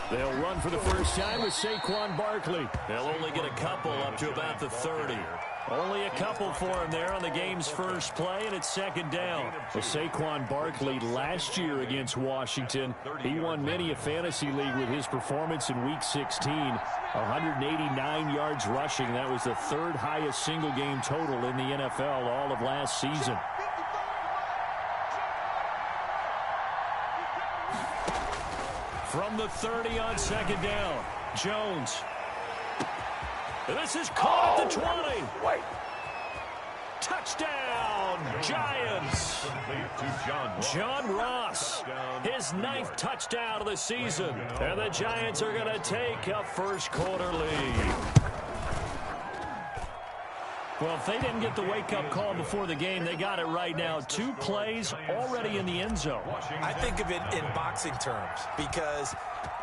They'll run for the first time with Saquon Barkley. They'll only get a couple up to about the 30. Only a couple for him there on the game's first play, and it's second down. Well, Saquon Barkley last year against Washington, he won many a fantasy league with his performance in Week 16. 189 yards rushing. That was the third highest single game total in the NFL all of last season. From the 30 on second down, Jones. This is caught at the 20. Wait. Touchdown, Giants. John Ross, his 9th touchdown of the season. And the Giants are going to take a first quarter lead. Well, if they didn't get the wake-up call before the game, they got it right now. 2 plays already in the end zone. I think of it in boxing terms because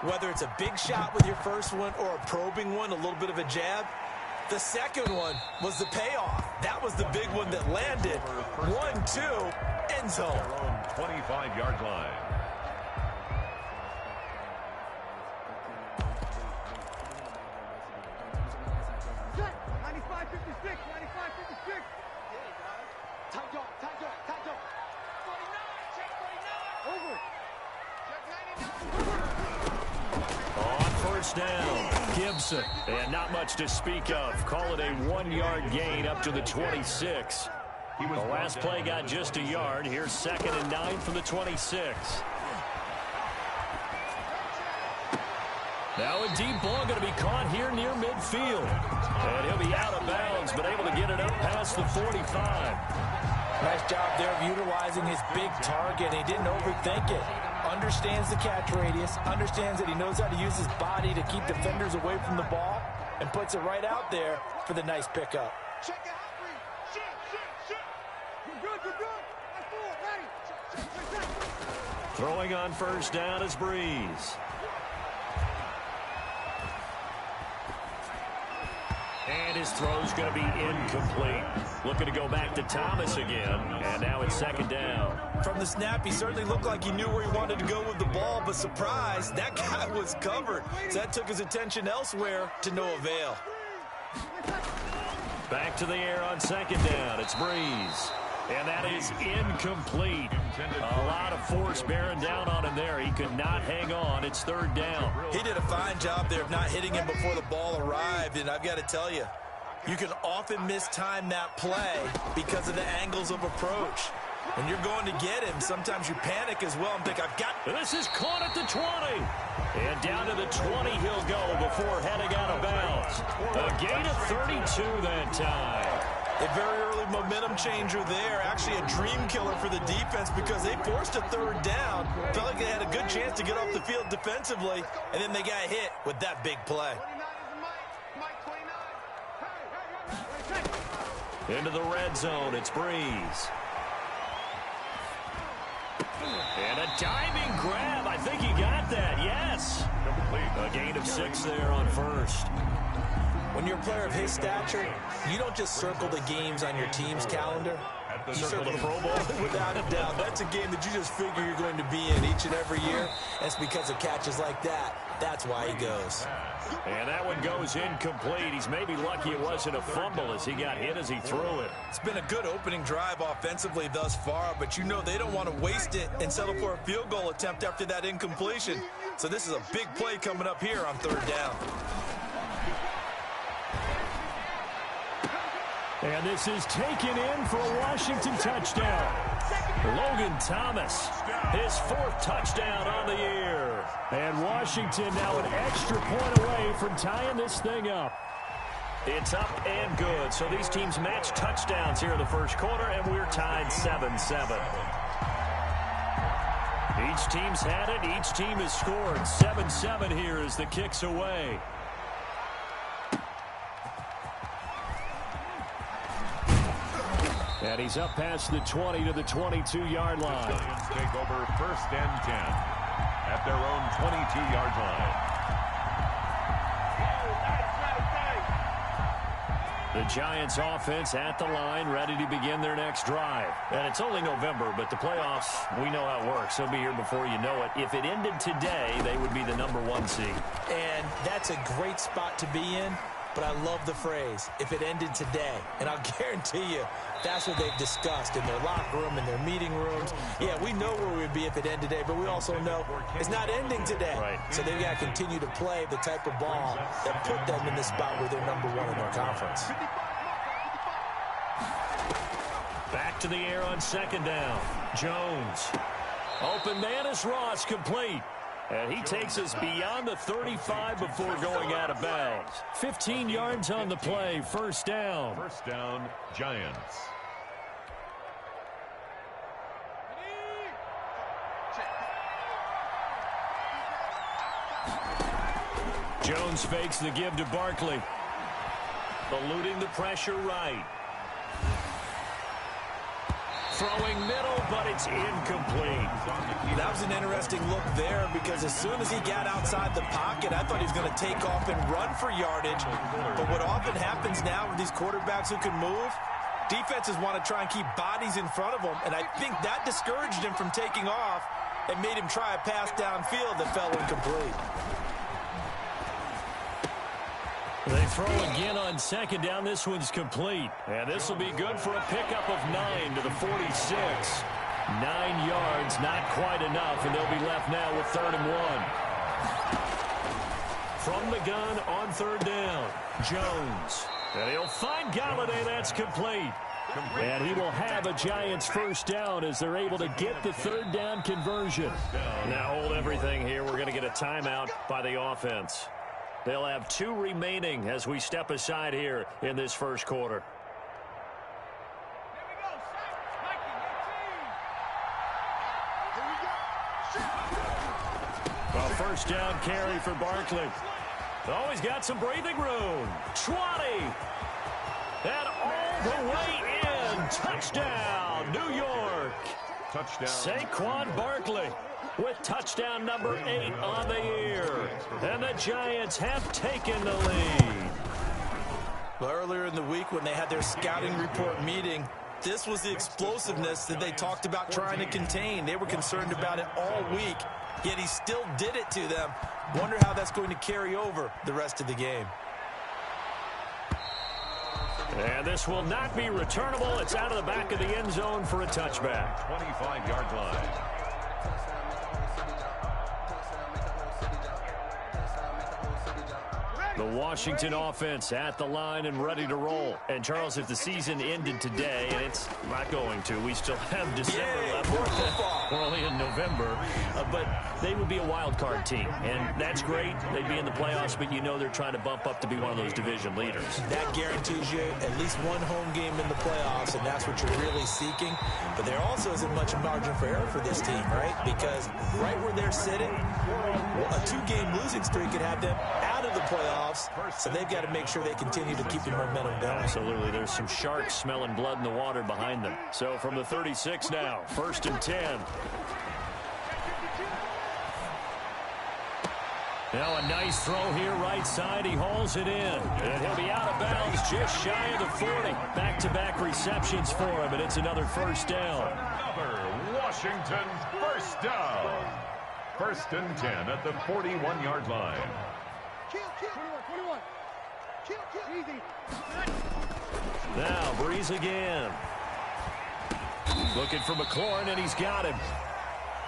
whether it's a big shot with your first one or a probing one, a little bit of a jab, the second one was the payoff. That was the big one that landed. 1-2, end zone. 25-yard line. Down, Gibson, and not much to speak of. Call it a 1-yard gain up to the 26. The last play got just a yard. Here's 2nd and 9 from the 26. Now a deep ball going to be caught here near midfield. And he'll be out of bounds, but able to get it up past the 45. Nice job there of utilizing his big target. He didn't overthink it. Understands the catch radius, understands that he knows how to use his body to keep defenders away from the ball, and puts it right out there for the nice pickup. Throwing on first down is Breeze. And his throw's going to be incomplete. Looking to go back to Thomas again. And now it's 2nd down. From the snap, he certainly looked like he knew where he wanted to go with the ball, but surprise, that guy was covered. So that took his attention elsewhere to no avail. Back to the air on 2nd down. It's Breeze. And that is incomplete. A lot of force bearing down on him there. He could not hang on. It's 3rd down. He did a fine job there of not hitting him before the ball arrived. And I've got to tell you, you can often mistime that play because of the angles of approach. When you're going to get him, sometimes you panic as well and think, I've got... This is caught at the 20. And down to the 20 he'll go before heading out of bounds. A gain of 32 that time. A very early momentum changer there. Actually a dream killer for the defense because they forced a 3rd down. Felt like they had a good chance to get off the field defensively, and then they got hit with that big play. Into the red zone, it's Breeze. And a diving grab. I think he got that, yes. A gain of 6 there on first. When you're a player of his stature, you don't just circle the games on your team's calendar. You circle the Pro Bowl. Without a doubt. That's a game that you just figure you're going to be in each and every year. That's because of catches like that. That's why he goes. And that one goes incomplete. He's maybe lucky it wasn't a fumble as he got hit as he threw it. It's been a good opening drive offensively thus far, but you know they don't want to waste it and settle for a field goal attempt after that incompletion. So this is a big play coming up here on 3rd down. And this is taken in for a Washington touchdown. Logan Thomas, his 4th touchdown on the year. And Washington now an extra point away from tying this thing up. It's up and good. So these teams match touchdowns here in the first quarter, and we're tied 7-7. Each team's had it. Each team has scored. 7-7 here as the kick's away. And he's up past the 20 to the 22-yard line. Lions take over 1st and 10 at their own 22-yard line. The Giants offense at the line, ready to begin their next drive. And it's only November, but the playoffs, we know how it works. They'll be here before you know it. If it ended today, they would be the #1 seed. And that's a great spot to be in, but I love the phrase, if it ended today. And I'll guarantee you, that's what they've discussed in their locker room, in their meeting rooms. Yeah, we know where we would be if it ended today, but we also know it's not ending today. Right. So they've got to continue to play the type of ball that put them in the spot where they're #1 in their conference. Back to the air on second down. Jones. Open man is Ross, complete. And he takes us beyond the 35 before going out of bounds. 15 yards on the play, first down. First down, Giants. Jones fakes the give to Barkley. Eluding the pressure right. Throwing middle, but it's incomplete. That was an interesting look there because as soon as he got outside the pocket, I thought he was going to take off and run for yardage. But what often happens now with these quarterbacks who can move, defenses want to try and keep bodies in front of them, and I think that discouraged him from taking off and made him try a pass downfield that fell incomplete. They throw again on second down. This one's complete. And this will be good for a pickup of 9 to the 46. 9 yards, not quite enough, and they'll be left now with 3rd and 1. From the gun on 3rd down, Jones. And he'll find Galladay. That's complete. And he will have a Giants first down as they're able to get the 3rd down conversion. Now hold everything here. We're going to get a timeout by the offense. They'll have 2 remaining as we step aside here in this first quarter. Well, first down carry for Barkley. Oh, he's got some breathing room. 20. And all the way in. Touchdown, New York. Touchdown. Saquon Barkley with touchdown number 8 on the year. And the Giants have taken the lead. Well, earlier in the week when they had their scouting report meeting, this was the explosiveness that they talked about trying to contain. They were concerned about it all week, yet he still did it to them. Wonder how that's going to carry over the rest of the game. And this will not be returnable. It's out of the back of the end zone for a touchback. 25-yard line. The Washington offense at the line and ready to roll. And, Charles, if the season ended today, and it's not going to, we still have December left. We're only in November. But they would be a wild card team. And that's great. They'd be in the playoffs, but you know they're trying to bump up to be one of those division leaders. That guarantees you at least one home game in the playoffs, and that's what you're really seeking. But there also isn't much margin for error for this team, right? Because right where they're sitting, a 2-game losing streak could have them out of the playoffs. So they've got to make sure they continue to keep the momentum going. Absolutely. There's some sharks smelling blood in the water behind them. So from the 36 now, 1st and 10. Now a nice throw here right side. He hauls it in. And he'll be out of bounds just shy of the 40. Back-to-back receptions for him, and it's another first down. Another Washington first down. 1st and 10 at the 41-yard line. Now Breeze again. Looking for McLaurin, and he's got him.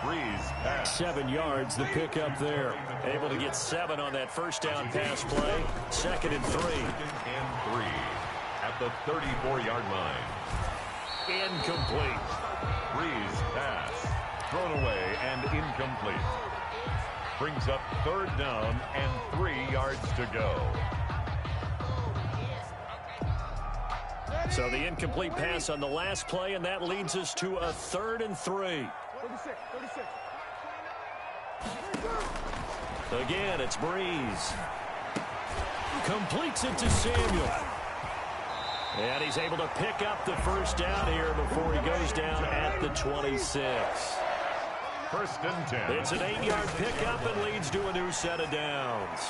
Breeze pass. 7 yards, the pickup there. Able to get 7 on that first down pass play. 2nd and 3. 2nd and 3 at the 34-yard line. Incomplete. Breeze pass. Thrown away and incomplete. Brings up 3rd down and 3 yards to go. So the incomplete pass on the last play, and that leads us to a 3rd and 3. Again, it's Breeze. Completes it to Samuel. And he's able to pick up the first down here before he goes down at the 26. 1st and 10. It's an 8-yard pickup and leads to a new set of downs.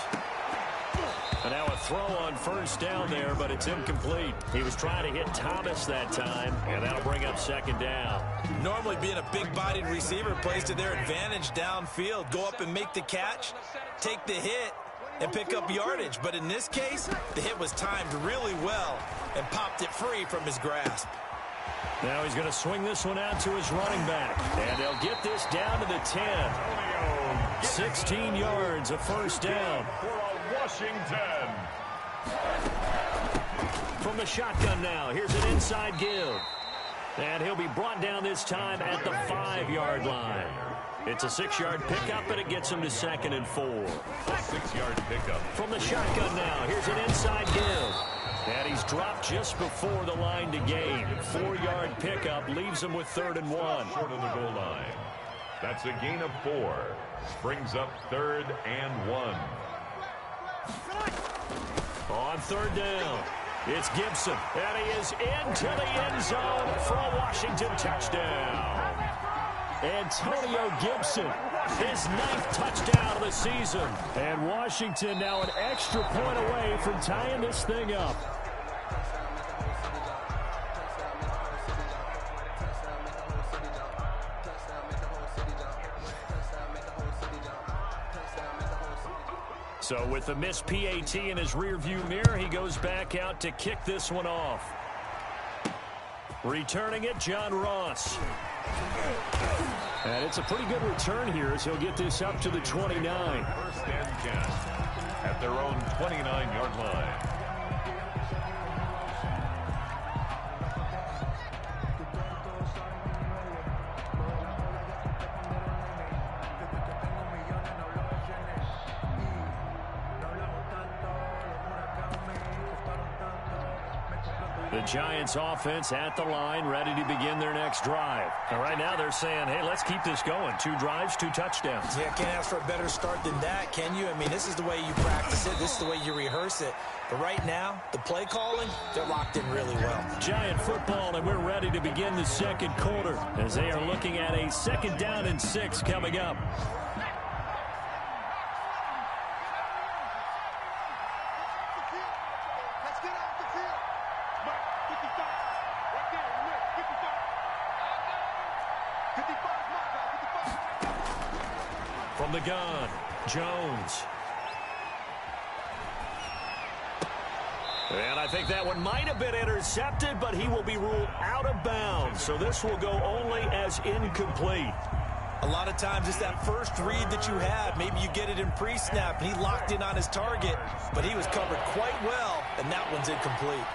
And now a throw on first down there, but it's incomplete. He was trying to hit Thomas that time, and that'll bring up second down. Normally being a big-bodied receiver plays to their advantage downfield. Go up and make the catch, take the hit, and pick up yardage. But in this case, the hit was timed really well and popped it free from his grasp. Now he's going to swing this one out to his running back. And they'll get this down to the 10. 16 yards, a first down. For Washington. From the shotgun now, here's an inside give. And he'll be brought down this time at the 5-yard line. It's a 6-yard pickup, and it gets him to 2nd and 4. A 6-yard pickup. From the shotgun now, here's an inside give. And he's dropped just before the line to gain. 4-yard pickup leaves him with 3rd and 1. Short of the goal line. That's a gain of 4. Brings up 3rd and 1. On 3rd down, it's Gibson. And he is into the end zone for a Washington touchdown. Antonio Gibson, his 9th touchdown of the season. And Washington now an extra point away from tying this thing up. So with the missed PAT in his rearview mirror, he goes back out to kick this one off. Returning it, John Ross. And it's a pretty good return here as he'll get this up to the 29. First and 10 at their own 29-yard line. The Giants offense at the line, ready to begin their next drive. And right now they're saying, hey, let's keep this going. 2 drives, 2 touchdowns. Yeah, can't ask for a better start than that, can you? I mean, this is the way you practice it. This is the way you rehearse it. But right now, the play calling, they're locked in really well. Giant football, and we're ready to begin the second quarter as they are looking at a 2nd down and 6 coming up. From the gun, Jones. And I think that one might have been intercepted, but he will be ruled out of bounds. So this will go only as incomplete. A lot of times it's that first read that you have. Maybe you get it in pre-snap. He locked in on his target, but he was covered quite well, and that one's incomplete.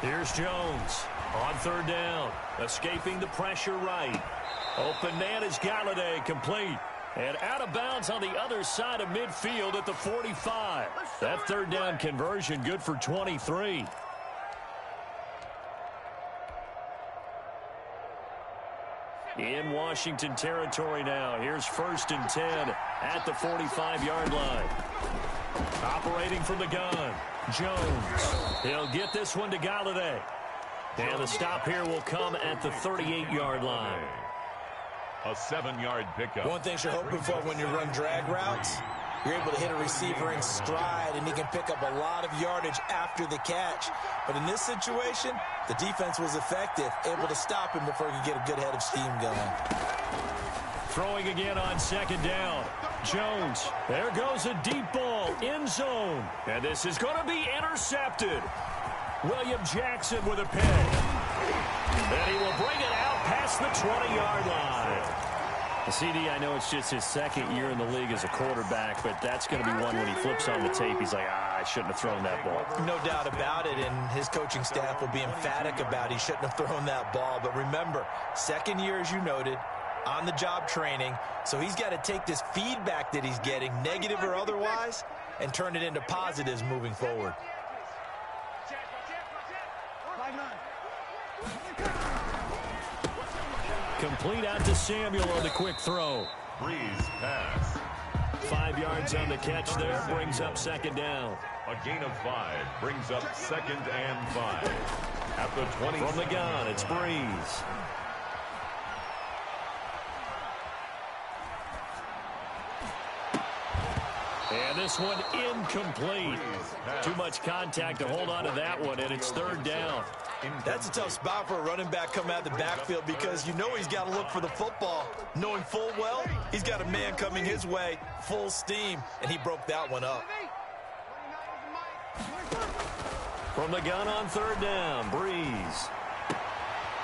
Here's Jones on 3rd down, escaping the pressure right. Open man is Galladay, complete. And out of bounds on the other side of midfield at the 45. That 3rd down conversion good for 23. In Washington territory now. Here's 1st and 10 at the 45-yard line. Operating from the gun, Jones. He'll get this one to Galladay. And the stop here will come at the 38-yard line. A 7-yard pickup. One thing you're hoping for when you run drag routes, you're able to hit a receiver in stride, and he can pick up a lot of yardage after the catch. But in this situation, the defense was effective, able to stop him before he could get a good head of steam going. Throwing again on 2nd down. Jones. There goes a deep ball in zone. And this is going to be intercepted. William Jackson with a pick. And he will bring it out past the 20-yard line. CD, I know it's just his 2nd year in the league as a quarterback, but that's going to be one when he flips on the tape, he's like, I shouldn't have thrown that ball. No doubt about it, and his coaching staff will be emphatic about he shouldn't have thrown that ball. But remember, 2nd year, as you noted, on-the-job training, so he's got to take this feedback that he's getting, negative or otherwise, and turn it into positives moving forward. Complete out to Samuel on the quick throw. Breeze pass. 5 yards on the catch there, brings up 2nd down. A gain of 5 brings up 2nd and 5. At the 20. From the gun, it's Breeze. And this one incomplete. Too much contact to hold on to that one, and it's 3rd down. That's a tough spot for a running back coming out of the backfield because you know he's got to look for the football, knowing full well he's got a man coming his way, full steam, and he broke that one up. From the gun on 3rd down, Breeze.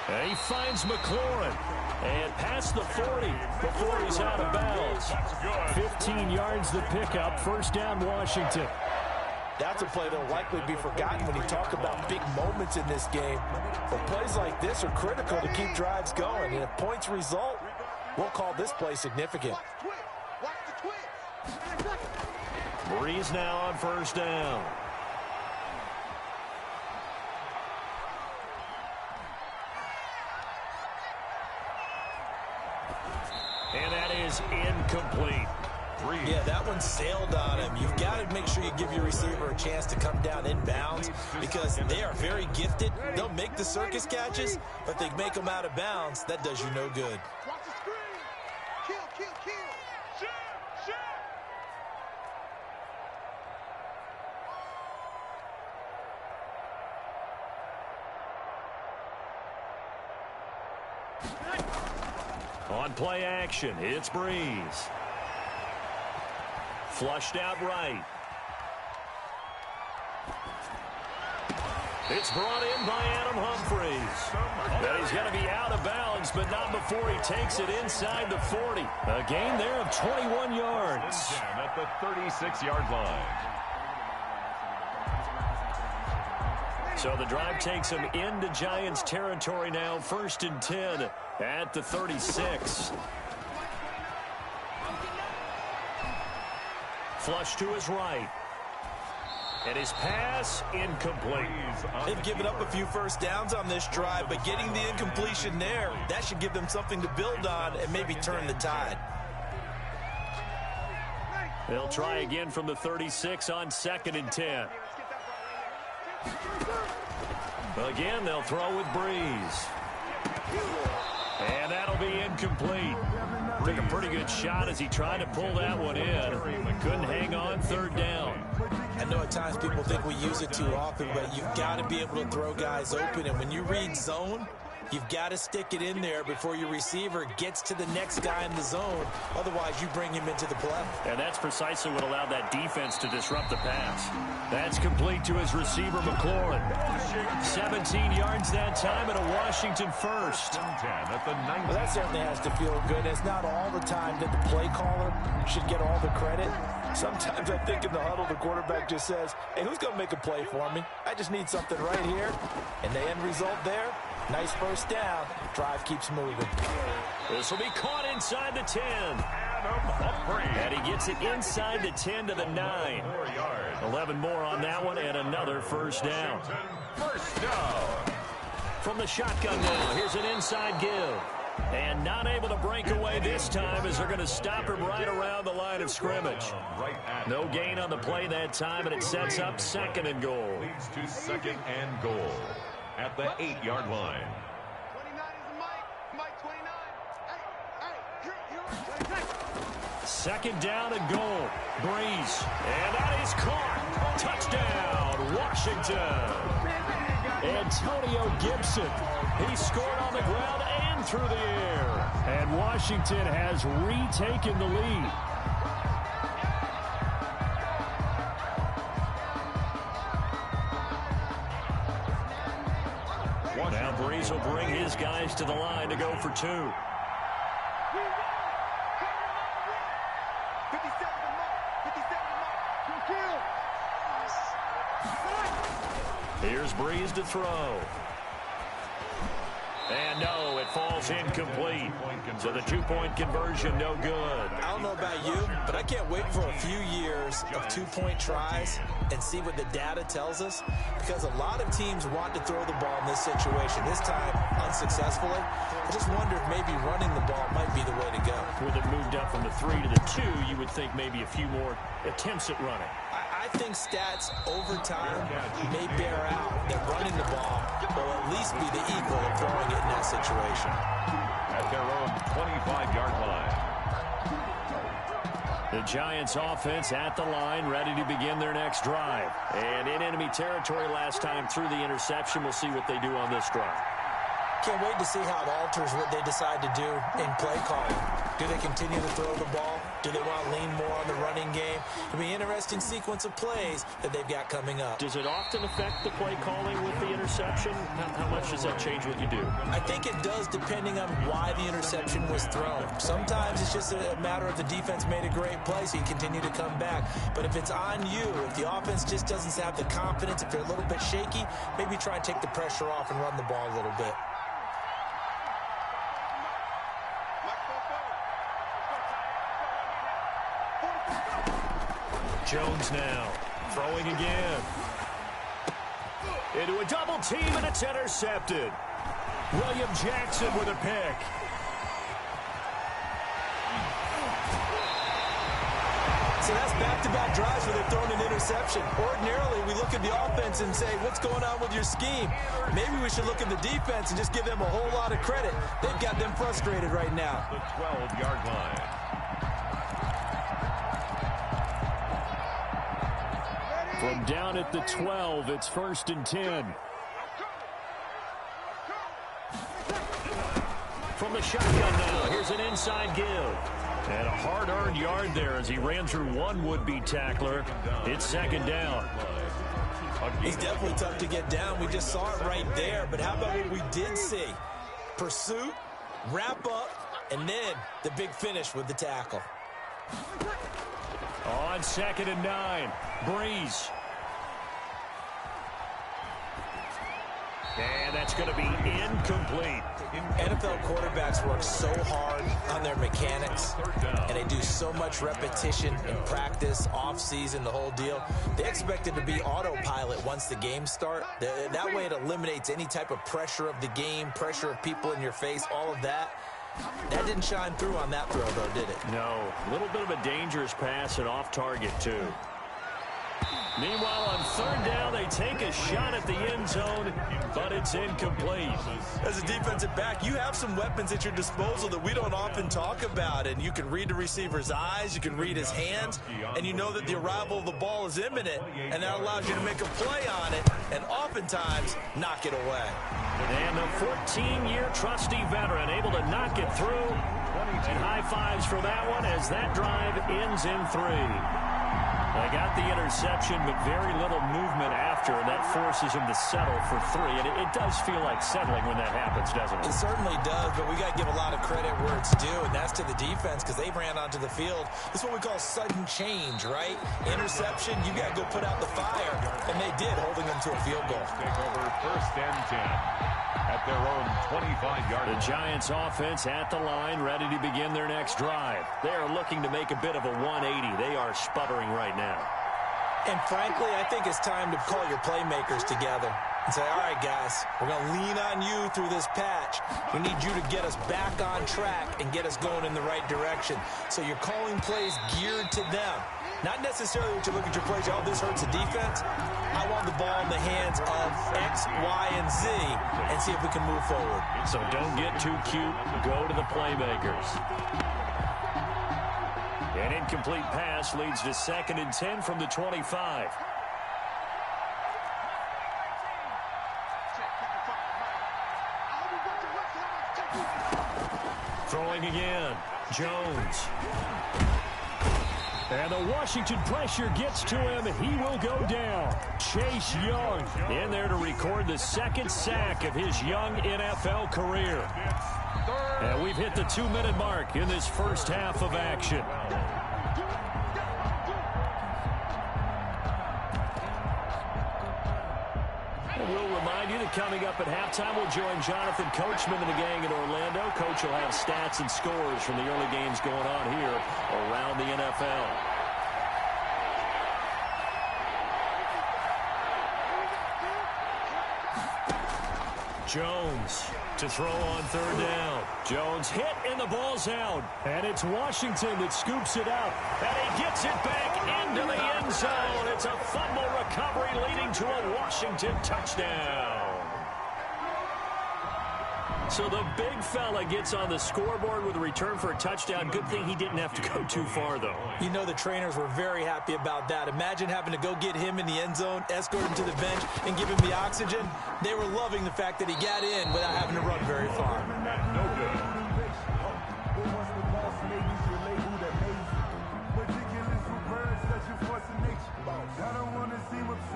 And he finds McLaurin. And past the 40 before he's out of bounds. 15 yards the pickup. 1st down, Washington. That's a play that will likely be forgotten when you talk about big moments in this game. But plays like this are critical to keep drives going. And if points result, we'll call this play significant. Breeze now on 1st down. And that is incomplete. Yeah, that one sailed on him. You've got to make sure you give your receiver a chance to come down in bounds because they are very gifted. They'll make the circus catches, but they make them out of bounds. That does you no good. Watch the screen. Kill. Shoot. On play action, it's Breeze. Flushed out right. It's brought in by Adam Humphries. But he's going to be out of bounds, but not before he takes it inside the 40. A gain there of 21 yards. At the 36-yard line. So the drive takes him into Giants territory now. 1st and 10 at the 36. Flush to his right. And his pass incomplete. They've given up a few 1st downs on this drive, but getting the incompletion there, that should give them something to build on and maybe turn the tide. They'll try again from the 36 on 2nd and 10. Again, they'll throw with Breeze. And that'll be incomplete. Took a pretty good shot as he tried to pull that one in. Couldn't hang on 3rd down. I know at times people think we use it too often, but you've got to be able to throw guys open. And when you read zone, you've got to stick it in there before your receiver gets to the next guy in the zone. Otherwise, you bring him into the play. And that's precisely what allowed that defense to disrupt the pass. That's complete to his receiver, McLaurin. 17 yards that time and a Washington 1st. Well, that certainly has to feel good. It's not all the time that the play caller should get all the credit. Sometimes I think in the huddle, the quarterback just says, hey, who's going to make a play for me? I just need something right here. And the end result there, nice 1st down. Drive keeps moving. This will be caught inside the 10. And he gets it inside the 10 to the 9. 11 more on that one and another 1st down. 1st down. From the shotgun now, here's an inside give. And not able to break away this time as they're going to stop him right around the line of scrimmage. No gain on the play that time, and it sets up 2nd and goal. Leads to 2nd and goal at the 8-yard line. 29 is the Mike 29. Hey, 2nd down and goal. Breeze. And that is caught. Touchdown, Washington. Antonio Gibson. He scored on the ground and through the air. And Washington has retaken the lead. Now Breeze will bring his guys to the line to go for 2. Here's Breeze to throw. And no, it falls incomplete. So the 2-point conversion, no good. I don't know about you, but I can't wait for a few years of 2-point tries and see what the data tells us. Because a lot of teams want to throw the ball in this situation. This time, unsuccessfully. I just wonder if maybe running the ball might be the way to go. With it moved up from the 3 to the 2, you would think maybe a few more attempts at running. I think stats over time may bear out that running the ball will at least be the equal of throwing it in that situation. At their own 25-yard line. The Giants offense at the line, ready to begin their next drive. And in enemy territory last time through the interception. We'll see what they do on this drive. Can't wait to see how it alters what they decide to do in play calling. Do they continue to throw the ball? Do they want to lean more on the running game? It'll be an interesting sequence of plays that they've got coming up. Does it often affect the play calling with the interception? How much does that change what you do? I think it does, depending on why the interception was thrown. Sometimes it's just a matter of the defense made a great play, so you continue to come back. But if it's on you, if the offense just doesn't have the confidence, if they're a little bit shaky, maybe try and take the pressure off and run the ball a little bit. Jones now, throwing again. Into a double team, and it's intercepted. William Jackson with a pick. So that's back-to-back drives where they're throwing an interception. Ordinarily, we look at the offense and say, what's going on with your scheme? Maybe we should look at the defense and just give them a whole lot of credit. They've got them frustrated right now. The 12-yard line. From down at the 12, it's 1st and 10. From the shotgun now, here's an inside give. And a hard-earned yard there as he ran through one would-be tackler. It's 2nd down. He's definitely tough to get down. We just saw it right there. But how about what we did see? Pursuit, wrap up, and then the big finish with the tackle. On 2nd and 9, Breeze. And that's going to be incomplete. NFL quarterbacks work so hard on their mechanics, and they do so much repetition in practice, off-season, the whole deal. They expect it to be autopilot once the games start. That way it eliminates any type of pressure of the game, pressure of people in your face, all of that. That didn't shine through on that throw, though, did it? No. A little bit of a dangerous pass and off target, too. Meanwhile, on 3rd down, they take a shot at the end zone, but it's incomplete. As a defensive back, you have some weapons at your disposal that we don't often talk about, and you can read the receiver's eyes, you can read his hands, and you know that the arrival of the ball is imminent, and that allows you to make a play on it, and oftentimes knock it away. And the 14-year trusty veteran able to knock it through, and high fives for that one as that drive ends in 3. They got the interception, but very little movement after, and that forces him to settle for 3. And it does feel like settling when that happens, doesn't it? It certainly does, but we got to give a lot of credit where it's due, and that's to the defense because they ran onto the field. This is what we call sudden change, right? Interception, you got to go put out the fire, and they did, holding them to a field goal. Take over 1st and 10 at their own 25-yard line. The Giants offense at the line, ready to begin their next drive. They are looking to make a bit of a 180. They are sputtering right now. And frankly, I think it's time to call your playmakers together and say, all right, guys, we're going to lean on you through this patch. We need you to get us back on track and get us going in the right direction. So you're calling plays geared to them. Not necessarily what you look at your plays, oh, this hurts the defense. I want the ball in the hands of X, Y, and Z and see if we can move forward. So don't get too cute. Go to the playmakers. An incomplete pass leads to 2nd and 10 from the 25. Throwing again. Jones. And the Washington pressure gets to him. He will go down. Chase Young in there to record the 2nd sack of his young NFL career. And we've hit the 2-minute mark in this first half of action. We'll remind you that coming up at halftime, we'll join Jonathan Coachman and the gang in Orlando. Coach will have stats and scores from the early games going on here around the NFL. Jones to throw on third down. Jones hit and the ball's out. And it's Washington that scoops it up. And he gets it back into the end zone. It's a fumble recovery leading to a Washington touchdown. So the big fella gets on the scoreboard with a return for a touchdown. Good thing he didn't have to go too far, though. You know the trainers were very happy about that. Imagine having to go get him in the end zone, escort him to the bench, and give him the oxygen. They were loving the fact that he got in without having to run very far. No good.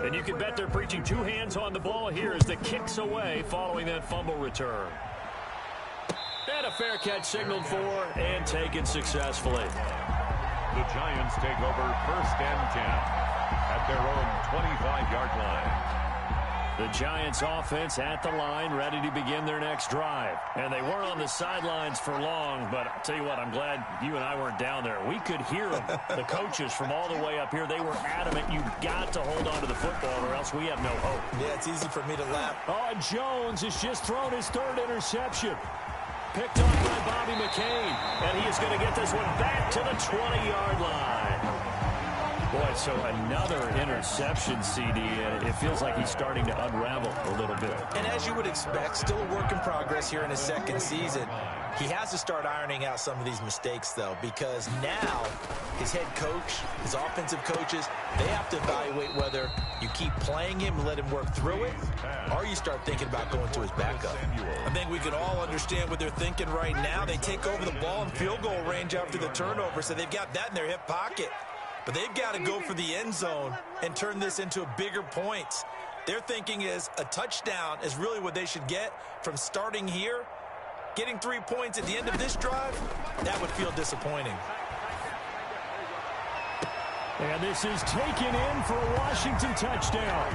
And you can bet they're preaching two hands on the ball here as the kick's away following that fumble return. And a fair catch signaled for and taken successfully. The Giants take over 1st and 10 at their own 25-yard line. The Giants offense at the line, ready to begin their next drive. And they weren't on the sidelines for long, but I'll tell you what, I'm glad you and I weren't down there. We could hear them, the coaches from all the way up here. They were adamant, you've got to hold on to the football or else we have no hope. Yeah, it's easy for me to laugh. Oh, and Jones has just thrown his third interception. Picked off by Bobby McCain, and he is going to get this one back to the 20-yard line. Boy, so another interception, CD, and it feels like he's starting to unravel a little bit. And as you would expect, still a work in progress here in his second season. He has to start ironing out some of these mistakes, though, because now his head coach, his offensive coaches, they have to evaluate whether you keep playing him and let him work through it, or you start thinking about going to his backup. I think we can all understand what they're thinking right now. They take over the ball in field goal range after the turnover, so they've got that in their hip pocket. But they've got to go for the end zone and turn this into a bigger points. Their thinking is a touchdown is really what they should get from starting here. Getting 3 points at the end of this drive, that would feel disappointing. And this is taken in for a Washington touchdown.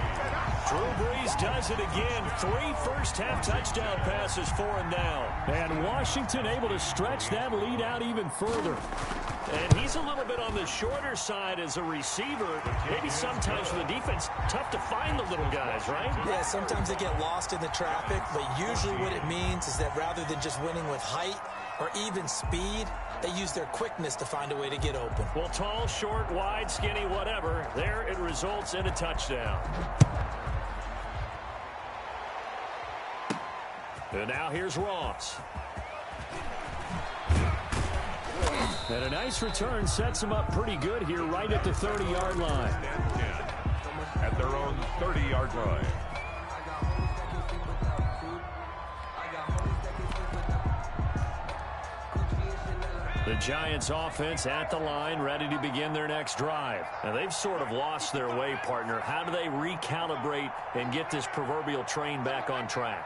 Drew Brees does it again. 3 first-half touchdown passes for him now. And Washington able to stretch that lead out even further. And he's a little bit on the shorter side as a receiver. Maybe sometimes for the defense, tough to find the little guys, right? Yeah, sometimes they get lost in the traffic, but usually what it means is that rather than just winning with height or even speed, they use their quickness to find a way to get open. Well, tall, short, wide, skinny, whatever, there it results in a touchdown. And now here's Ross. And a nice return sets them up pretty good here right at the 30-yard line. At their own 30-yard line. The Giants offense at the line, ready to begin their next drive. Now, they've sort of lost their way, partner. How do they recalibrate and get this proverbial train back on track?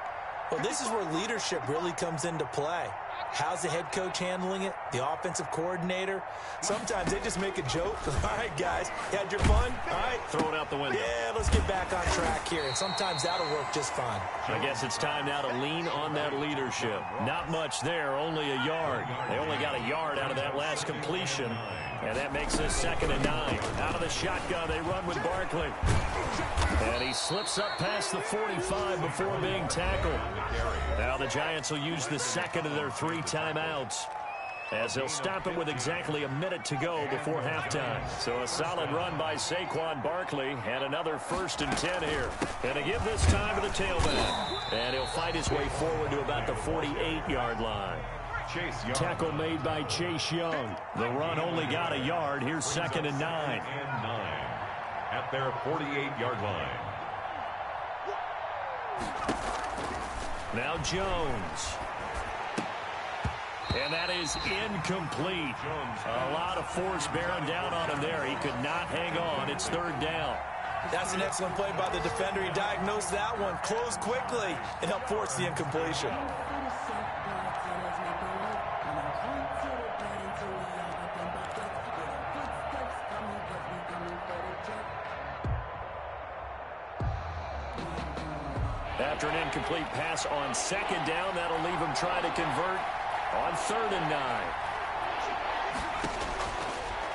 Well, this is where leadership really comes into play. How's the head coach handling it? The offensive coordinator? Sometimes they just make a joke. All right, guys, you had your fun? All right. Throw it out the window. Yeah, let's get back on track here. And sometimes that'll work just fine. I guess it's time now to lean on that leadership. Not much there, only a yard. They only got a yard out of that last completion. And that makes this 2nd and 9. Out of the shotgun, they run with Barkley. And he slips up past the 45 before being tackled. Now the Giants will use the second of their 3 timeouts, as they'll stop it with exactly a minute to go before halftime. So a solid run by Saquon Barkley, and another 1st and 10 here. And to give this time to the tailback. And he'll fight his way forward to about the 48-yard line. Tackle made by Chase Young. The run only got a yard. Here's 2nd and 9. At their 48-yard line. Now Jones. And that is incomplete. A lot of force bearing down on him there. He could not hang on. It's 3rd down. That's an excellent play by the defender. He diagnosed that one, closed quickly, and helped force the incompletion. After an incomplete pass on 2nd down, that'll leave him trying to convert on 3rd and 9.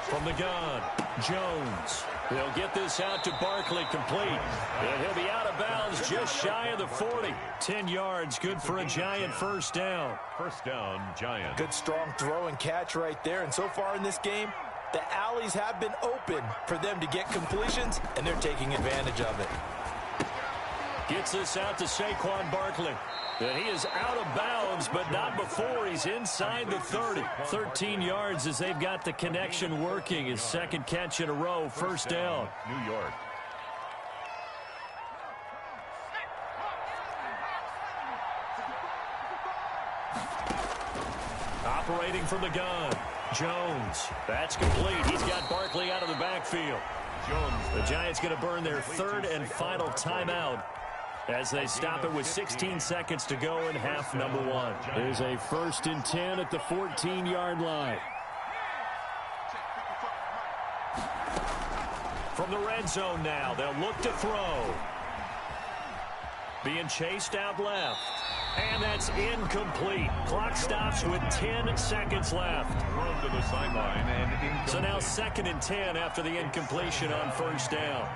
From the gun, Jones. They'll get this out to Barkley, complete. And he'll be out of bounds just shy of the 40. 10 yards, good for a Giant first down. First down, Giant. Good strong throw and catch right there. And so far in this game, the alleys have been open for them to get completions, and they're taking advantage of it. Gets this out to Saquon Barkley. And he is out of bounds, but not before he's inside the 30. 13 yards as they've got the connection working. His second catch in a row, first down. New York. Operating from the gun, Jones. That's complete. He's got Barkley out of the backfield. Jones. The Giants going to burn their third and final timeout as they stop it with 16 seconds to go in half number one. There's a 1st and 10 at the 14-yard line. From the red zone now, they'll look to throw. Being chased out left. And that's incomplete. Clock stops with 10 seconds left. Thrown to the sideline and incomplete. So now 2nd and 10 after the incompletion on first down.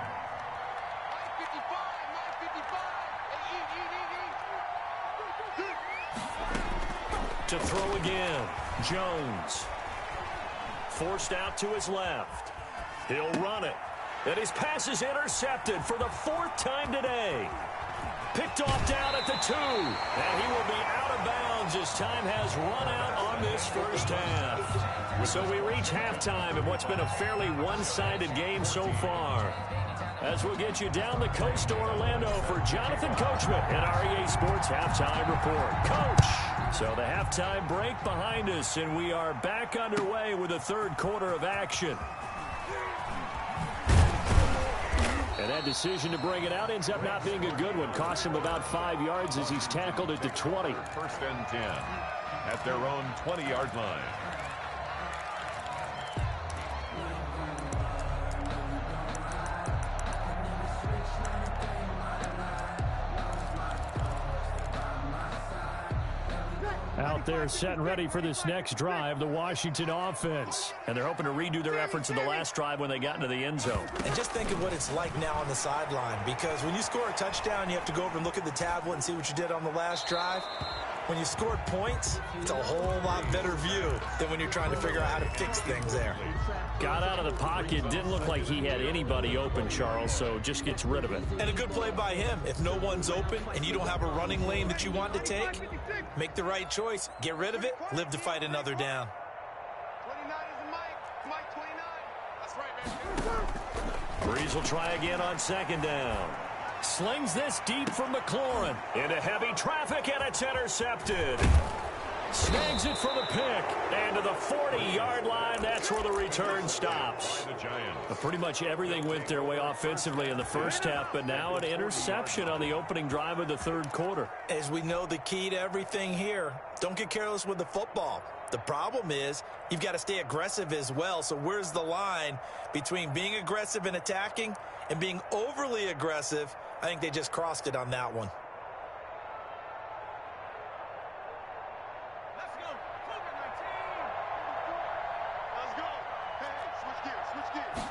To throw again, Jones. Forced out to his left. He'll run it. And his pass is intercepted for the 4th time today. Picked off down at the 2. And he will be out of bounds as time has run out on this first half. So we reach halftime in what's been a fairly one-sided game so far. As we'll get you down the coast to Orlando for Jonathan Coachman and our EA Sports Halftime Report. Coach! So the halftime break behind us, and we are back underway with the third quarter of action. And that decision to bring it out ends up not being a good one. Cost him about 5 yards as he's tackled at the 20. 1st and 10 at their own 20-yard line. Out there set and ready for this next drive, the Washington offense. And they're hoping to redo their efforts in the last drive when they got into the end zone. And just think of what it's like now on the sideline, because when you score a touchdown, you have to go over and look at the tablet and see what you did on the last drive. When you scored points, it's a whole lot better view than when you're trying to figure out how to fix things there. Got out of the pocket. Didn't look like he had anybody open, Charles, so just gets rid of it. And a good play by him. If no one's open and you don't have a running lane that you want to take, make the right choice. Get rid of it. Live to fight another down. 29 is Mike 29. That's right, man. Breeze will try again on 2nd down. Slings this deep from McLaurin. Into heavy traffic, and it's intercepted. Snags it for the pick. And to the 40-yard line, that's where the return stops. But pretty much everything went their way offensively in the first half, but now an interception on the opening drive of the third quarter. As we know, the key to everything here, don't get careless with the football. The problem is you've got to stay aggressive as well. So where's the line between being aggressive and attacking and being overly aggressive? I think they just crossed it on that one. Let's go. Let's go. Hey, switch gears.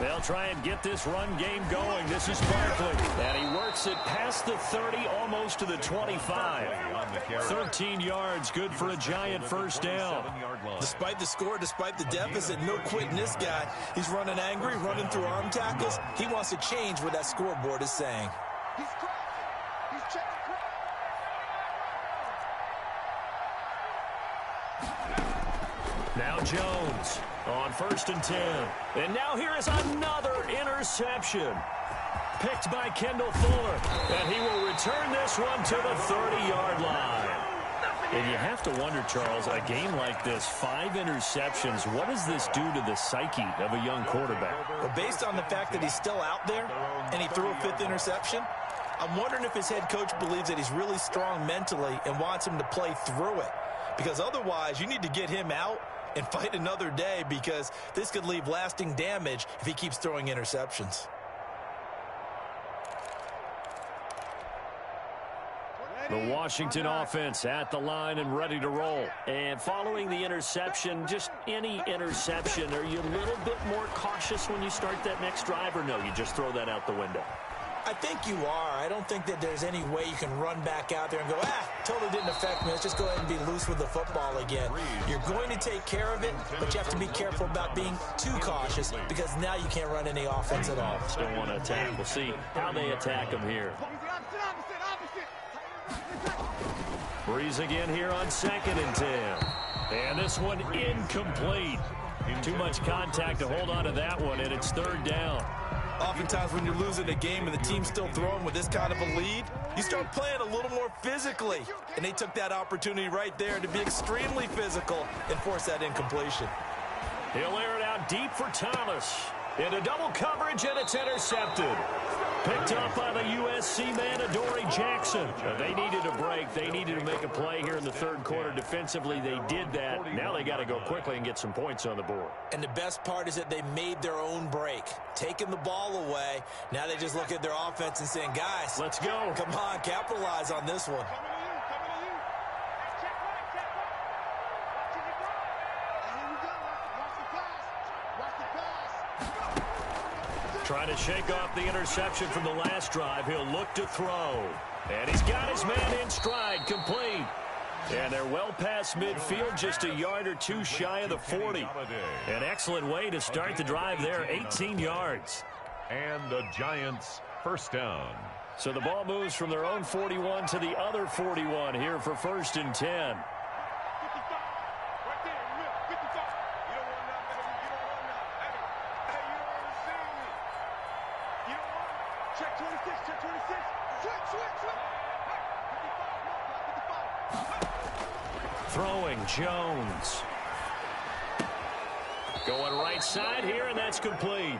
They'll try and get this run game going. This is Barkley. And he works it past the 30, almost to the 25. 13 yards, good for a Giant first down. Despite the score, despite the deficit, no quitting this guy. He's running angry, running through arm tackles. He wants to change what that scoreboard is saying. He's crossing. He's checking. Now Jones on 1st and 10. And now here is another interception. Picked by Kendall Fuller. And he will return this one to the 30-yard line. And you have to wonder, Charles, a game like this, 5 interceptions, what does this do to the psyche of a young quarterback? Well, based on the fact that he's still out there and he threw a 5th interception, I'm wondering if his head coach believes that he's really strong mentally and wants him to play through it. Because otherwise, you need to get him out and fight another day, because this could leave lasting damage if he keeps throwing interceptions. The Washington offense at the line and ready to roll. And following the interception, just any interception, are you a little bit more cautious when you start that next drive, or no, you just throw that out the window? I think you are. I don't think that there's any way you can run back out there and go, totally didn't affect me. Let's just go ahead and be loose with the football again. You're going to take care of it, but you have to be careful about being too cautious because now you can't run any offense at all. Still want to attack. We'll see how they attack them here. Breeze again here on 2nd and 10. And this one incomplete. Too much contact to hold on to that one, and it's 3rd down. Oftentimes when you're losing a game and the team's still throwing with this kind of a lead, you start playing a little more physically. And they took that opportunity right there to be extremely physical and force that incompletion. He'll air it out deep for Thomas. Into double coverage, and it's intercepted. Picked up by the USC man, Adoree Jackson. They needed a break. They needed to make a play here in the 3rd quarter. Defensively, they did that. Now they got to go quickly and get some points on the board. And the best part is that they made their own break. Taking the ball away. Now they just look at their offense and saying, guys, let's go. Come on, capitalize on this one. Trying to shake off the interception from the last drive. He'll look to throw. And he's got his man in stride, complete. And they're well past midfield, just a yard or two shy of the 40. An excellent way to start the drive there, 18 yards. And the Giants' 1st down. So the ball moves from their own 41 to the other 41 here for 1st and 10. Throwing Jones. Going right side here, and that's complete.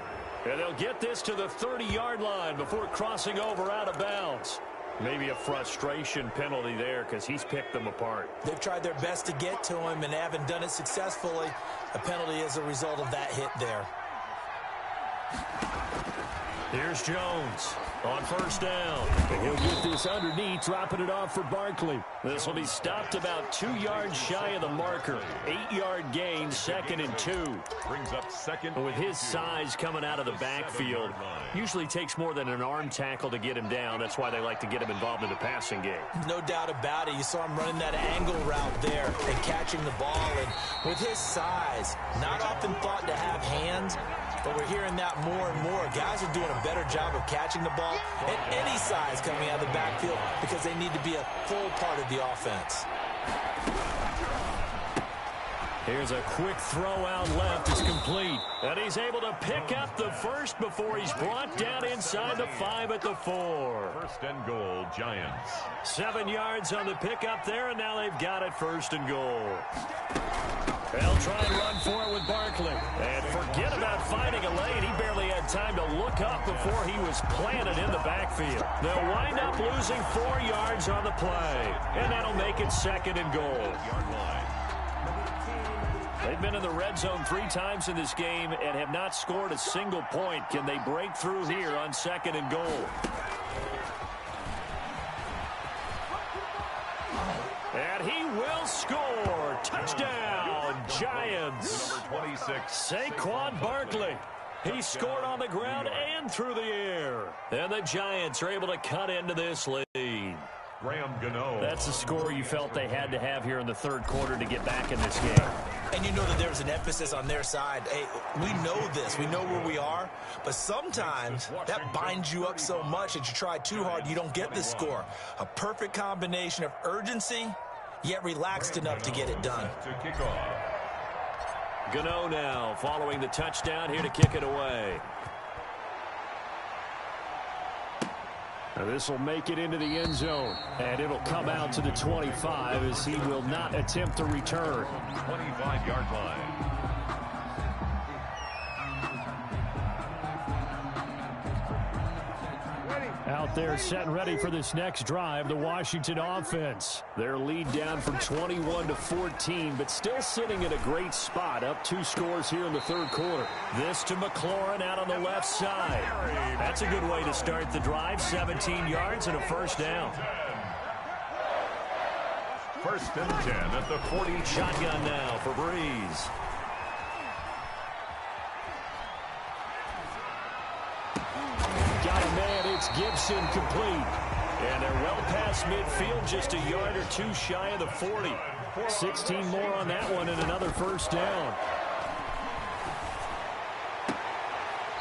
And they'll get this to the 30-yard line before crossing over out of bounds. Maybe a frustration penalty there because he's picked them apart. They've tried their best to get to him and haven't done it successfully. A penalty is a result of that hit there. Here's Jones on 1st down. And he'll get this underneath, dropping it off for Barkley. This will be stopped about 2 yards shy of the marker. 8-yard gain, 2nd and 2. Brings up 2nd. With his size coming out of the backfield, usually takes more than an arm tackle to get him down. That's why they like to get him involved in the passing game. No doubt about it. You saw him running that angle route there and catching the ball. And with his size, not often thought to have hands, but we're hearing that more and more. Guys are doing a better job of catching the ball at any size coming out of the backfield because they need to be a full part of the offense. Here's a quick throw out left. It's complete. And he's able to pick up the first before he's brought down inside the 5 at the 4. 1st and goal, Giants. 7 yards on the pickup there, and now they've got it 1st and goal. They'll try and run for it with Barkley. And forget about finding a lane. He barely had time to look up before he was planted in the backfield. They'll wind up losing 4 yards on the play. And that'll make it 2nd and goal. They've been in the red zone 3 times in this game and have not scored a single point. Can they break through here on 2nd and goal? And he will score. Touchdown, Giants. Number 26. Saquon Barkley. He scored on the ground and through the air. And the Giants are able to cut into this lead. Graham Gano. That's the score you felt they had to have here in the 3rd quarter to get back in this game. And you know that there was an emphasis on their side. Hey, we know this. We know where we are. But sometimes that binds you up so much that you try too hard, you don't get the score. A perfect combination of urgency, yet relaxed enough to get it done. To kick off. Gano now following the touchdown here to kick it away. Now this will make it into the end zone, and it'll come out to the 25 as he will not attempt to return. 25-yard line. Out there set and ready for this next drive, the Washington offense. Their lead down from 21 to 14, but still sitting in a great spot, up 2 scores here in the 3rd quarter. This to McLaurin out on the left side. That's a good way to start the drive, 17 yards and a 1st down. First and 10 at the 40. Shotgun now for Breeze. Got a man, it's Gibson, complete. And they're well past midfield, just a yard or two shy of the 40. 16 more on that one and another first down.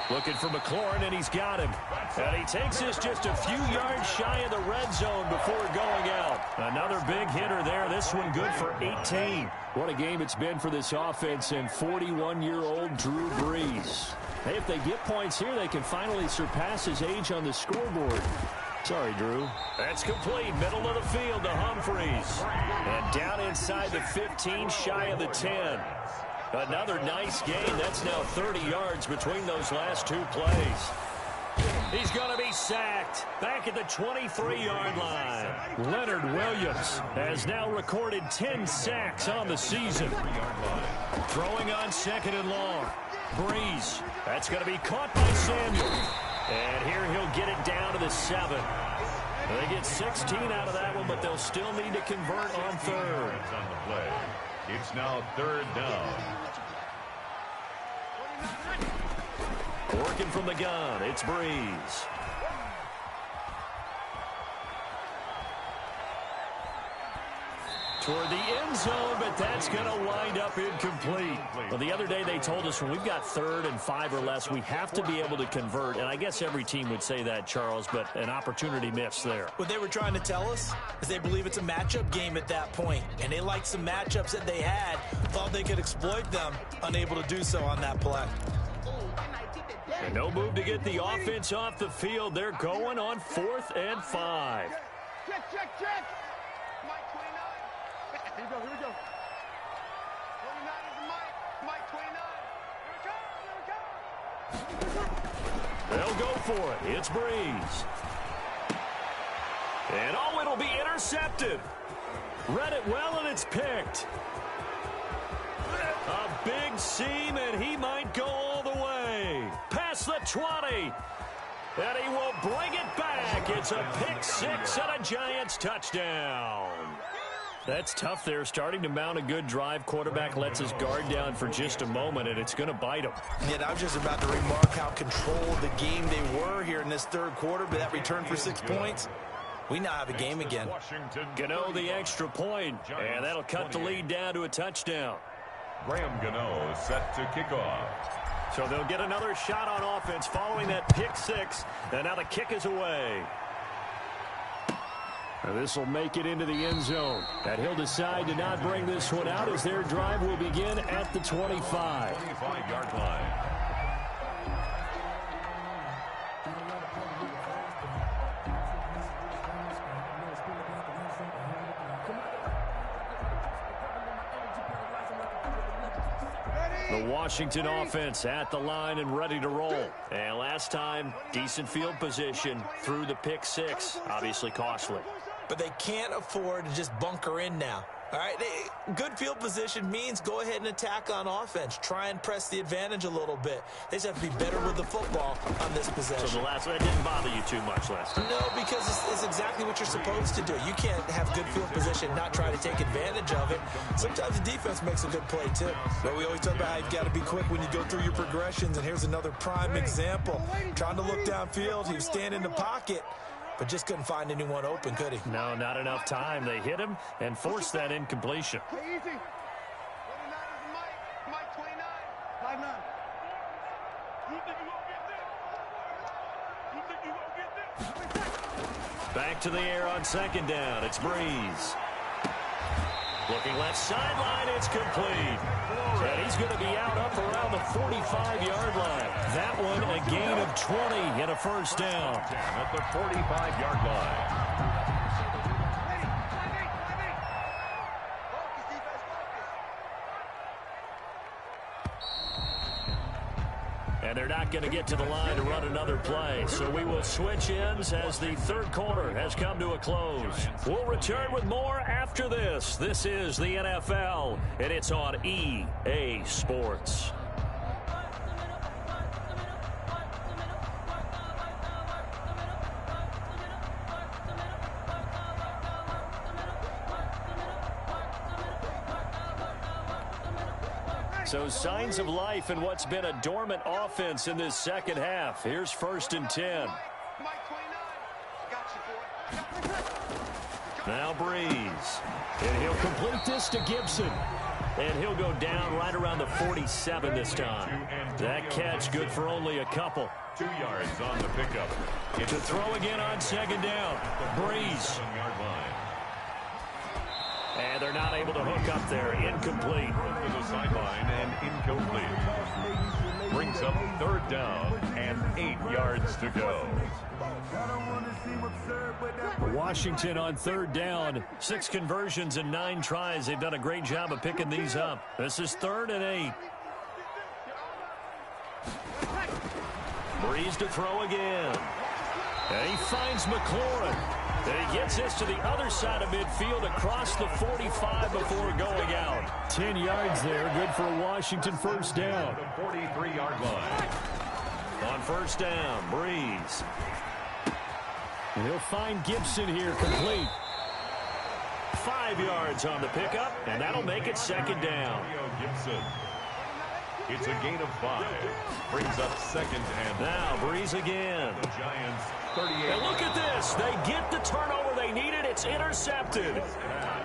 Looking for McLaurin, and he's got him. And he takes this just a few yards shy of the red zone before going out. Another big hitter there. This one good for 18. What a game it's been for this offense and 41-year-old Drew Brees. Hey, if they get points here, they can finally surpass his age on the scoreboard. Sorry, Drew. That's complete. Middle of the field to Humphreys. And down inside the 15, shy of the 10. Another nice gain. That's now 30 yards between those last two plays. He's going to be sacked back at the 23-yard line. Leonard Williams has now recorded 10 sacks on the season. Throwing on second and long. Breeze. That's going to be caught by Samuel. And here he'll get it down to the 7. They get 16 out of that one, but they'll still need to convert on third. On the play. It's now third down. Working from the gun, it's Breeze. Toward the end zone, but that's going to wind up incomplete. Well, the other day they told us when we've got 3rd and 5 or less, we have to be able to convert. And I guess every team would say that, Charles, but an opportunity missed there. What they were trying to tell us is they believe it's a matchup game at that point. And they liked some matchups that they had, thought they could exploit them, unable to do so on that play. And no move to get the offense off the field. They're going on 4th and 5. Check, check, check. Mike 29. Here we go, here we go. 29 is the Mike 29. Here we go, here we go. They'll go for it. It's Breeze. And oh, it'll be intercepted. Read it well, and it's picked. A big seam, and he might go all the way. Past the 20. And he will bring it back. It's a pick 6 and a Giants touchdown. That's tough there. Starting to mount a good drive. Quarterback lets his guard down for just a moment, and it's going to bite him. Yeah, I was just about to remark how controlled the game they were here in this third quarter, but that return for 6 points, we now have a game again. Gano the extra point, and that'll cut the lead down to a touchdown. Graham Gano set to kick off. So they'll get another shot on offense following that pick 6, and now the kick is away. This will make it into the end zone. And he'll decide to not bring this one out as their drive will begin at the 25. 25-yard line. The Washington offense at the line and ready to roll. And last time, decent field position through the pick 6. Obviously costly. But they can't afford to just bunker in now. All right, good field position means go ahead and attack on offense. Try and press the advantage a little bit. They just have to be better with the football on this possession. So that didn't bother you too much last time? No, because it's exactly what you're supposed to do. You can't have good field position, not try to take advantage of it. Sometimes the defense makes a good play, too. But we always talk about how you've got to be quick when you go through your progressions, and here's another prime example. Trying to look downfield, he was standing in the pocket, but just couldn't find anyone open, could he? No, not enough time. They hit him and forced that incompletion. Hey, easy. 29 is the Mike 29. 5'9". You think you gonna get this? You think you gonna get this? Back to the air on second down. It's Breeze. Looking left sideline, it's complete. And he's going to be out up around the 45-yard line. That one a gain of 20 and a first down. At the 45-yard line. And they're not going to get to the line to run another play. So we will switch ends as the third quarter has come to a close. We'll return with more after this. This is the NFL, and it's on EA Sports. So signs of life in what's been a dormant offense in this second half. Here's 1st and 10. Now Breeze. And he'll complete this to Gibson. And he'll go down right around the 47 this time. That catch good for only a couple. 2 yards on the pickup. To throw again on 2nd down. Breeze. And they're not able to hook up there. Incomplete. To the sideline and incomplete. Brings up 3rd down and 8 yards to go. Washington on 3rd down. 6 conversions and 9 tries. They've done a great job of picking these up. This is 3rd and 8. Breeze to throw again. And he finds McLaurin. And he gets this to the other side of midfield across the 45 before going out. 10 yards there. Good for a Washington 1st down. The 43-yard line. On 1st down, Breeze. And he'll find Gibson here complete. 5 yards on the pickup, and that'll make it 2nd down. Gibson. It's a gain of 5. Brings up 2nd and now Breeze again. The Giants 38. And look at this. They get the turnover they needed. It's intercepted.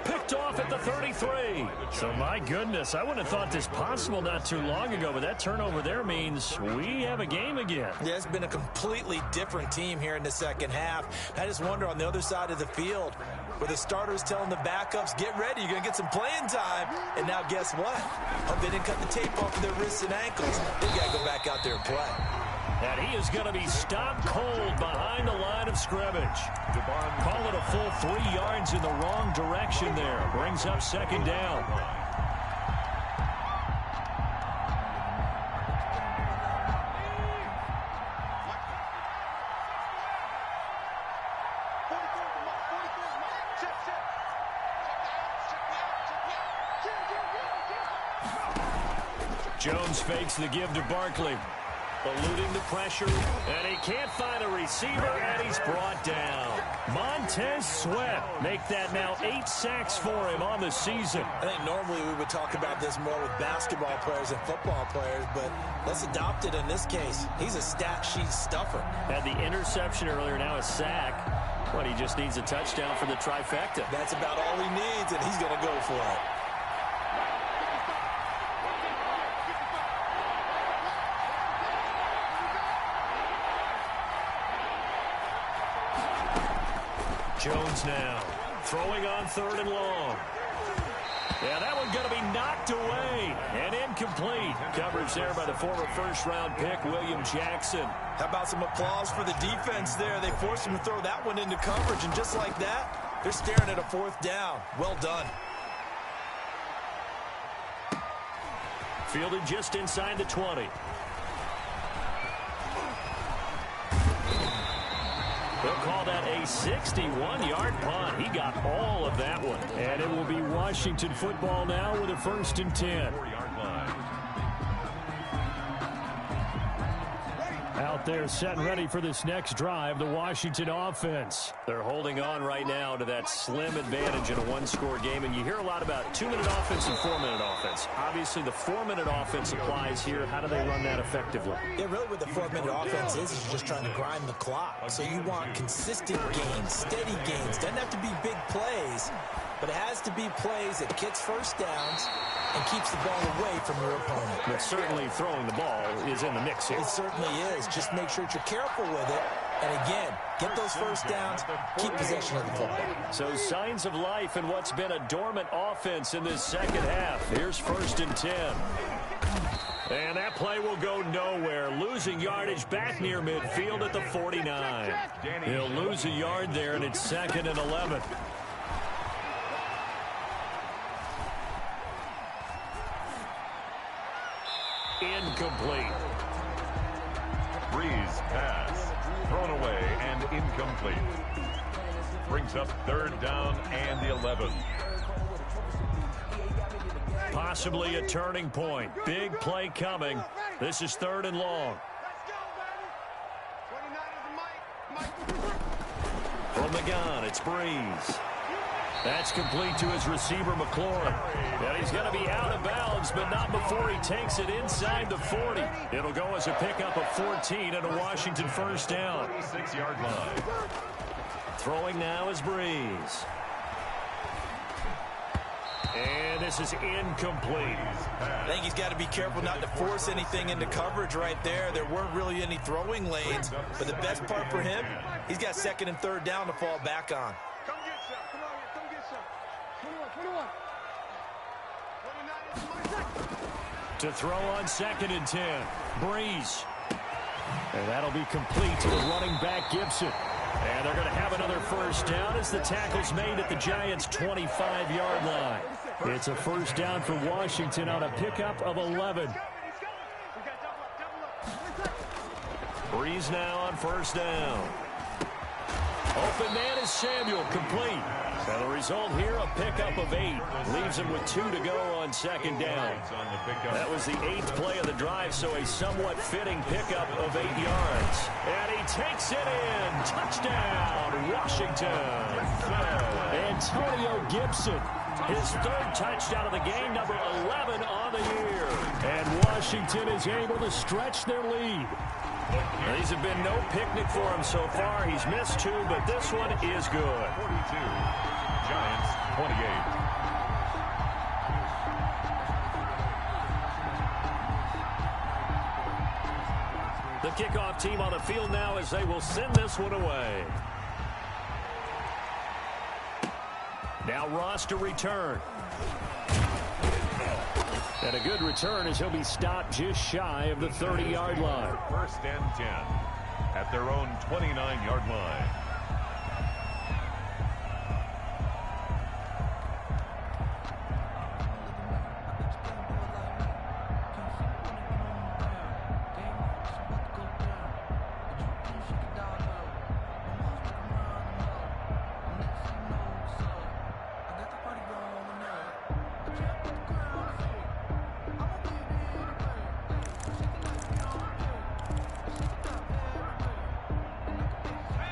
Picked off at the 33. So my goodness, I wouldn't have thought this possible not too long ago, but that turnover there means we have a game again. Yeah, it's been a completely different team here in the second half. I just wonder on the other side of the field where the starters telling the backups, get ready, you're going to get some playing time. And now guess what? Hope they didn't cut the tape off of their wrists and ankles. They got to go back out there and play. And he is going to be stopped cold behind the line of scrimmage. Call it a full 3 yards in the wrong direction there. Brings up 2nd down. Jones fakes the give to Barkley. Eluding the pressure, and he can't find a receiver, and he's brought down. Montez Sweat make that now 8 sacks for him on the season. I think normally we would talk about this more with basketball players and football players, but let's adopt it in this case. He's a stat sheet stuffer. Had the interception earlier, now a sack. But he just needs a touchdown for the trifecta. That's about all he needs, and he's going to go for it. Jones now throwing on 3rd and long. Yeah, that one going to be knocked away and incomplete. Coverage there by the former 1st-round pick, William Jackson. How about some applause for the defense there? They forced him to throw that one into coverage, and just like that, they're staring at a 4th down. Well done. Fielded just inside the 20. They'll call that a 61-yard punt. He got all of that one. And it will be Washington football now with a 1st and 10. 4-yard line. Out there set and ready for this next drive, the Washington offense. They're holding on right now to that slim advantage in a 1-score game, and you hear a lot about 2-minute offense and 4-minute offense. Obviously, the 4-minute offense applies here. How do they run that effectively? Yeah, really what the 4-minute offense is you're just trying to grind the clock. So you want consistent gains, steady gains. Doesn't have to be big plays, but it has to be plays that gets 1st downs and keeps the ball away from your opponent. But certainly throwing the ball is in the mix here. It certainly is. Just make sure that you're careful with it. And again, get those 1st downs, keep possession of the football. So signs of life in what's been a dormant offense in this second half. Here's 1st and 10. And that play will go nowhere. Losing yardage back near midfield at the 49. He'll lose a yard there, and it's 2nd and 11. Incomplete. Breeze pass. Thrown away and incomplete. Brings up 3rd down and 11. Possibly a turning point. Big play coming. This is 3rd and long. From the gun, it's Breeze. That's complete to his receiver, McLaurin. And he's going to be out of bounds, but not before he takes it inside the 40. It'll go as a pickup of 14 and a Washington first down. 46-yard line. Throwing now is Breeze. And this is incomplete. I think he's got to be careful not to force anything into coverage right there. There weren't really any throwing lanes, but the best part for him, he's got second and third down to fall back on. Come get some. Come on, come get some. 21, 21. To throw on second and 10. Breeze. And that'll be complete to the running back, Gibson. And they're going to have another first down as the tackle's made at the Giants' 25-yard line. It's a first down for Washington on a pickup of 11. Breeze now on first down. Open man is Samuel, complete. And the result here, a pickup of 8. Leaves him with 2 to go on second down. That was the 8th play of the drive, so a somewhat fitting pickup of 8 yards. And he takes it in. Touchdown, Washington. Antonio Gibson, his 3rd touchdown of the game, number 11 on the year. And Washington is able to stretch their lead. These have been no picnic for him so far. He's missed 2, but this one is good. 42, Giants 28. The kickoff team on the field now as they will send this one away. Now Ross to return. And a good return as he'll be stopped just shy of the 30-yard line. First and 10 at their own 29-yard line.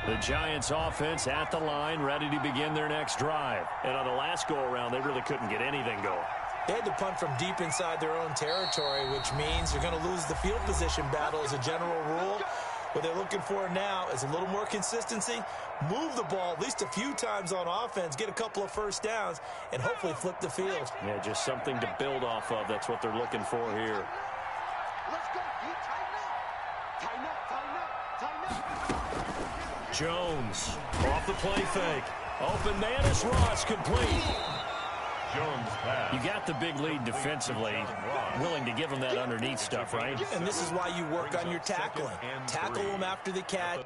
The Giants offense at the line, ready to begin their next drive. And on the last go-around, they really couldn't get anything going. They had to punt from deep inside their own territory, which means they're going to lose the field position battle as a general rule. What they're looking for now is a little more consistency, move the ball at least a few times on offense, get a couple of first downs, and hopefully flip the field. Yeah, just something to build off of. That's what they're looking for here. Let's go. You tighten up. Tighten up, tighten up, tighten up. Jones off the play fake. Open man is Ross, complete. Jones pass. You got the big lead defensively. Willing to give him that underneath stuff, right? And this is why you work on your tackling. Tackle them after the catch.